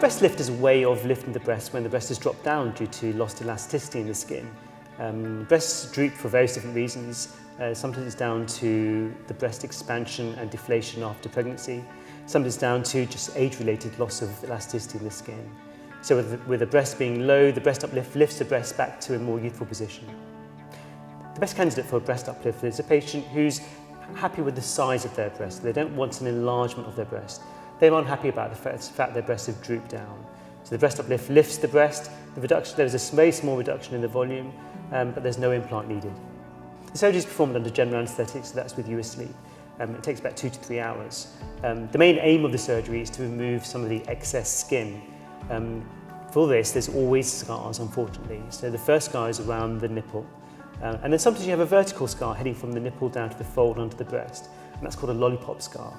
breast lift is a way of lifting the breast when the breast has dropped down due to lost elasticity in the skin. Breasts droop for various different reasons. Sometimes it's down to the breast expansion and deflation after pregnancy. Sometimes it's down to just age-related loss of elasticity in the skin. So with the breast being low, the breast uplift lifts the breast back to a more youthful position. The best candidate for a breast uplift is a patient who's happy with the size of their breast. They don't want an enlargement of their breast. They're unhappy about the fact their breasts have drooped down. So the breast uplift lifts the breast. There's a very small reduction in the volume, but there's no implant needed. The surgery is performed under general anaesthetic, so that's with you asleep. It takes about 2 to 3 hours. The main aim of the surgery is to remove some of the excess skin. For this, there's always scars, unfortunately. So the first scar is around the nipple. And then sometimes you have a vertical scar heading from the nipple down to the fold onto the breast, and that's called a lollipop scar.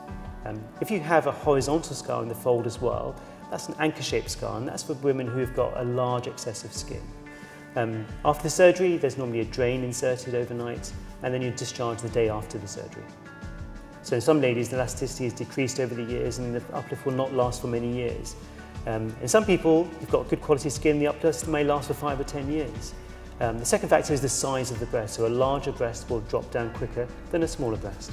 If you have a horizontal scar in the fold as well, that's an anchor-shaped scar, and that's for women who have got a large excess of skin. After the surgery, there's normally a drain inserted overnight, and then you're discharged the day after the surgery. So in some ladies, the elasticity has decreased over the years, and the uplift will not last for many years. In some people, you've got good quality skin, the uplift may last for 5 or 10 years. The second factor is the size of the breast, so a larger breast will drop down quicker than a smaller breast.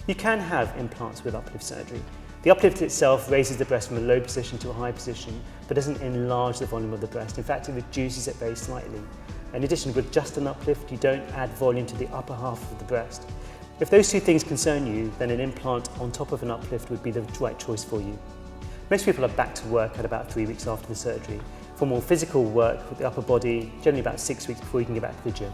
You can have implants with uplift surgery. The uplift itself raises the breast from a low position to a high position, but doesn't enlarge the volume of the breast. In fact, it reduces it very slightly. In addition, with just an uplift, you don't add volume to the upper half of the breast. If those two things concern you, then an implant on top of an uplift would be the right choice for you. Most people are back to work at about 3 weeks after the surgery. For more physical work with the upper body, generally about 6 weeks before you can get back to the gym.